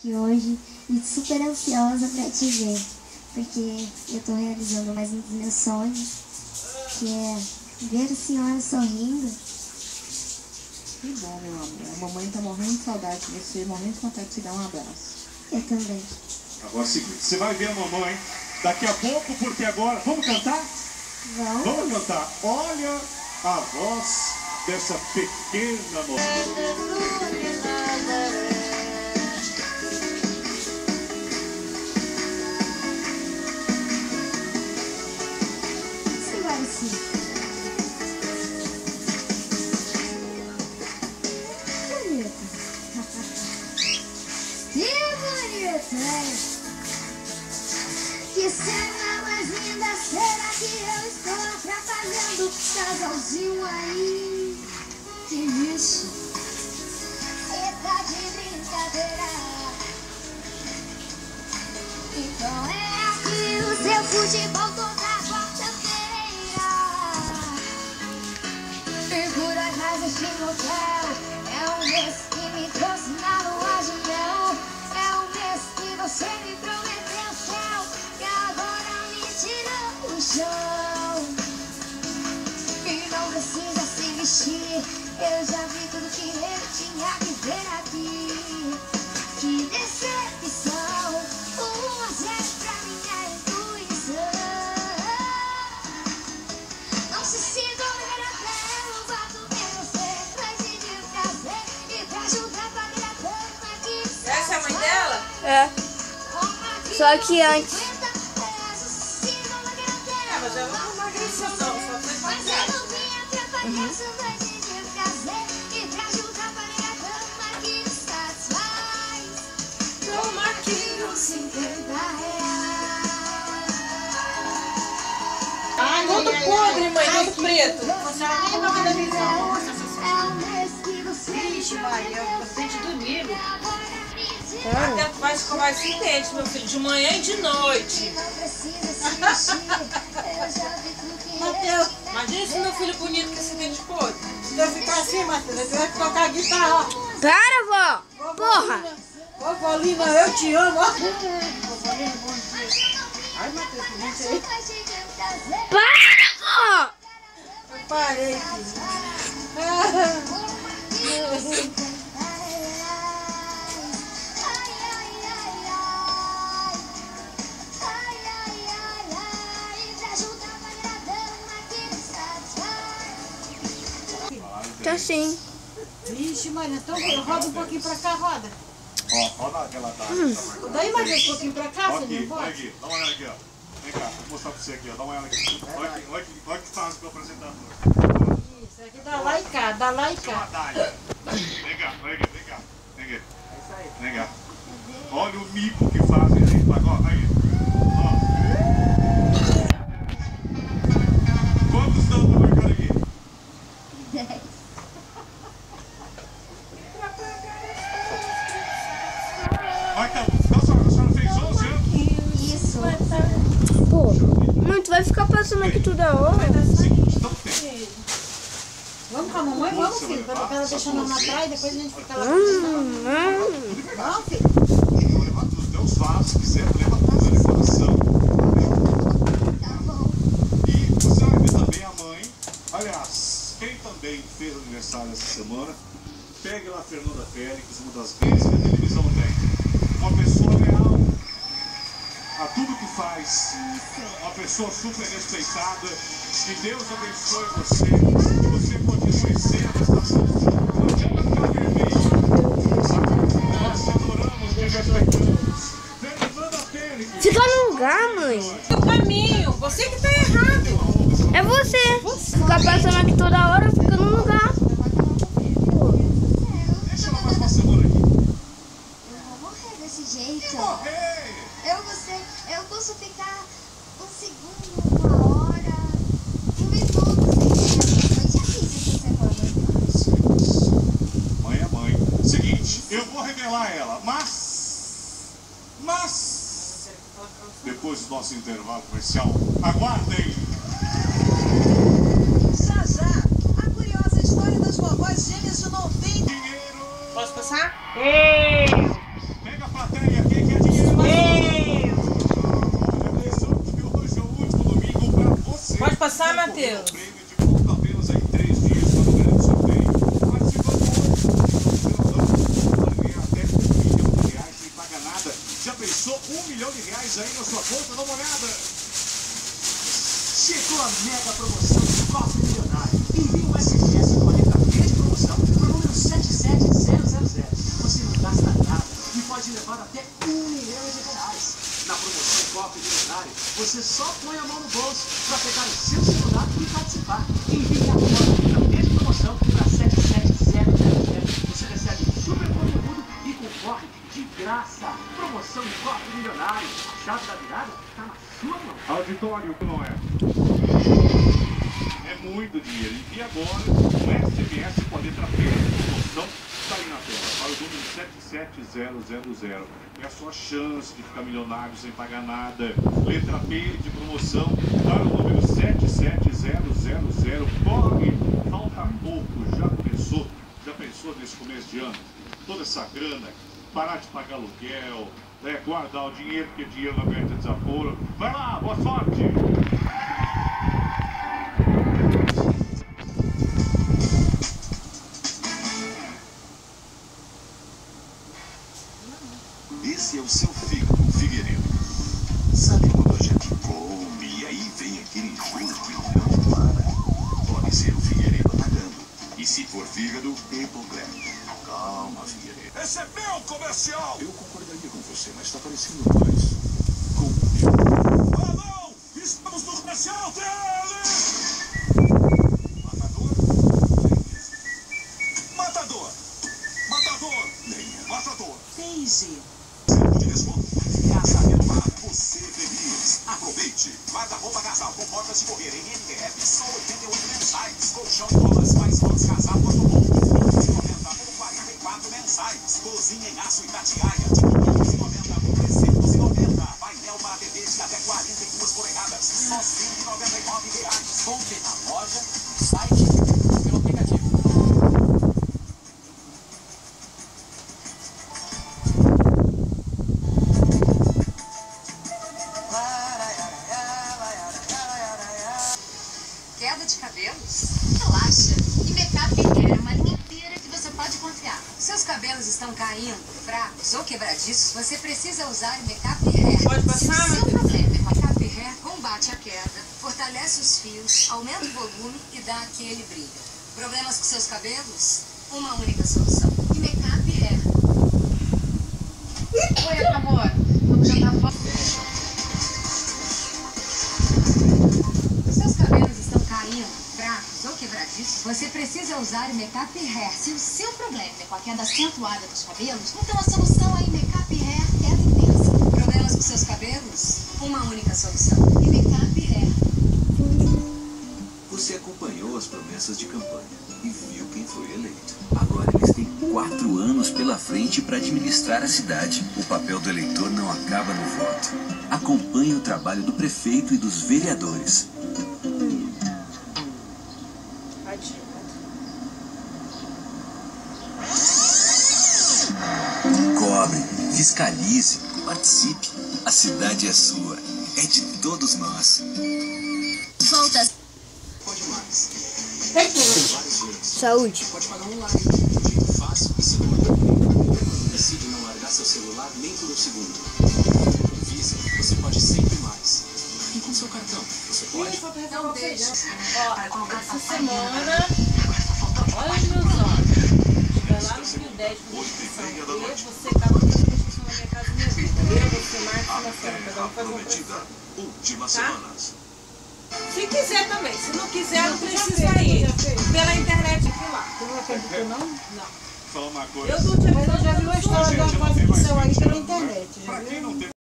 aqui hoje e super ansiosa pra te ver, porque eu tô realizando mais um dos meus sonhos, que é ver a senhora sorrindo. Que bom, meu amor. A mamãe tá morrendo de saudade de você, morrendo de vontade de te dar um abraço. Eu também. Agora, seguinte, você vai ver a mamãe daqui a pouco, porque agora... Vamos cantar? Vamos? Vamos cantar. Olha a voz dessa pequena moça. Você vai assim. Bonito. Que bonito, hein? Que cena mais linda, será que eu estou atrapalhando? Casalzinho aí, que isso? Você tá de brincadeira. Então é aqui o seu futebol toda quarta-feira. Figura mais este motel. É um mês que me trouxe na lua de mel. É um mês que você me prometeu céu. E agora me tirou o chão. E não precisa se vestir. Eu já vi tudo que ele tinha que ver aqui. Que decepção. 1-0 pra minha intuição. Não se sinta o fato que você vai sentir prazer. E pra ajudar pra vir a cama que Essa é a mãe dela? É. Só que antes. É, mas ela não emagreceu não, só foi Mas eu maquiagem. não vim atrapalhar, só vai sentir prazer. E pra ajudar pra vir a cama que satisfaz. Toma aqui os 50 reais. Ai, todo podre, mãe, todo preto. Você não nem vai ver televisão, mostra essas É um mês que você Vixe, Maria, eu tô sente domingo. Até tu vai escovar esse dente, meu filho, de manhã e de noite. não precisa se vestir. Eu já vi tudo que Mateus, Imagina esse meu filho bonito com esse dente podre. se eu ficar assim, Matheus, você vai tocar a guitarra. Para, vó! Porra! Vovó Lina, eu te amo. Vovó Lina, bom dia. Ai, Matheus, que gente aí. Para, vó! Eu parei, filho. Tá sim. Vixe, Maria, então roda um pouquinho pra cá, roda. Ó, roda aquela tarde. Daí, Matheus, um pouquinho pra cá, Ó você aqui, não olha pode? aqui, dá uma olhada aqui, ó. Vem cá, vou mostrar pra você aqui, ó. Dá uma olhada aqui. Olha que faz com o apresentador. Isso, aqui dá lá e cá, dá lá e Isso é uma cá. dádiva. Vem cá, vem aqui, vem cá. Vem aqui. Vem cá. Olha o mico que fazem aí. Ó, aí. Ó. Quantos estão no mercado aqui? 10. Olha, então, a senhora fez 11 anos. Isso. Pô, mãe, tu vai ficar passando aqui toda hora? Seguinte, não tem. Vamos com a mamãe? Vamos, filho, pra ela deixar nós na praia e depois a gente fica lá conversando. Vamos, filho. Leva tudo, Deus faz, se quiser, leva tudo na decoração. Tá bom. E você vai ver também a mãe. Aliás, quem também fez aniversário essa semana, pegue lá a Fernanda Félix, uma das grandes que a televisão tem. Uma pessoa leal a tudo que faz. Uma pessoa super respeitada. Que Deus abençoe você. Que você continue sendo essa pessoa. Não adianta ficar vermelho. Nós te adoramos, te respeitamos. Fernanda Félix. Fica no lugar, mãe. O caminho, você que tá errado. É você. Ficar passando aqui toda hora, fica no lugar. Deixa ela mais uma semana aqui. Eu vou morrer desse jeito. Morrer! Eu posso ficar um segundo, uma hora, um minuto sem ver. Eu já fiz isso semana. Mãe é mãe. Seguinte, eu vou revelar ela, mas depois do nosso intervalo comercial, aguardem. Já já, a curiosa história das vovós gêmeas de 90. Dinheiro. Posso passar? Pega a plateia. Matheus? Prêmio de ponto apenas em 3 dias para o grande sorteio. Participando hoje, pode ganhar até R$1 milhão sem pagar nada. Já pensou R$1 milhão aí na sua conta? Dá uma olhada. Chegou a mega promoção do Copo Milionário. Envie um SMS com a letra P de promoção para o número 77000. Você não gasta nada e pode levar até R$1 milhão. Na promoção Copo Milionário, você só põe a mão no bolso para pegar o seu celular e participar. Envie agora a letra P de promoção para 77000. Você recebe um super conteúdo e concorre de graça. Promoção Copo Milionário. A chave da virada está na sua mão. Auditório, não é? É muito dinheiro. E agora, um SMS com a letra P de promoção está aí na tela, para o número 77000. É a sua chance de ficar milionário sem pagar nada. Letra P de promoção para o número 77000. Corre, falta pouco. Já pensou nesse começo de ano? Toda essa grana, parar de pagar aluguel, guardar o dinheiro, porque dinheiro na aberta desaforo. Vai lá, boa sorte! Esse é o seu fígado, Figueiredo. Sabe quando a gente come e aí vem aquele enjoo que não para? Pode ser o Figueiredo atacando. E se for fígado, hipoclé. Calma, Figueiredo. Esse é meu comercial! Eu concordaria com você, mas está parecendo mais com o meu. Ah, não! Estamos no comercial dele! Matador? Matador! Matador! Matador! Daisy. De desconto. Casa renovada. Você feliz. Aproveite. Guarda-roupa casal com portas de correr em MDF. Só 88 mensais. Colchão e bolas mais fortes casal quanto bom. 290 por 44 mensais. Cozinha em aço e tatiaia. De 590 por 390. Painel para TV de até 42 polegadas. Só R$199. Compre na loja, site ou pelo aplicativo. Queda de cabelos? Relaxa. E Make-up Hair é uma linha inteira que você pode confiar. Seus cabelos estão caindo, fracos ou quebradiços, você precisa usar o Make-up Hair. Pode passar, Se o seu Matheus? problema é Make-up Hair, combate a queda, fortalece os fios, aumenta o volume e dá aquele brilho. Problemas com seus cabelos? Uma única solução. E Make-up Hair. Oi, amor. Vamos jantar fora. Seus cabelos estão caindo, fracos ou quebradiços, você precisa usar o Make-up Hair. Se o seu problema é com a queda acentuada dos cabelos, então a solução é Make-up Hair Queda Intensa. Problemas com seus cabelos? Uma única solução. E Make-up Hair. Você acompanhou as promessas de campanha e viu quem foi eleito. Agora eles têm 4 anos pela frente para administrar a cidade. O papel do eleitor não acaba no voto. Acompanhe o trabalho do prefeito e dos vereadores. Cobre, fiscalize, participe. A cidade é sua. É de todos nós. Volta. Pode mais. Saúde. Pode pagar online, de um jeito fácil e seguro. Quando decide não largar seu celular nem por um segundo. Com Visa, você pode sempre mais. E com seu cartão, você pode. Não deixa. Essa semana, olha os meus olhos. Vai lá no Rio 10 você acaba fazendo inscrição na minha casa e minha vida. Eu, você, Marcos e Marcelo. Cada um faz uma coisa. Últimas Tá? semanas. Se quiser também. Se não quiser, não precisa ir. Pela internet aqui lá. Você não acreditou, não? Não. Falar uma coisa. Eu não te Mas eu já vi uma história de uma coisa do céu aí pela internet. Já Pra viu? quem não tem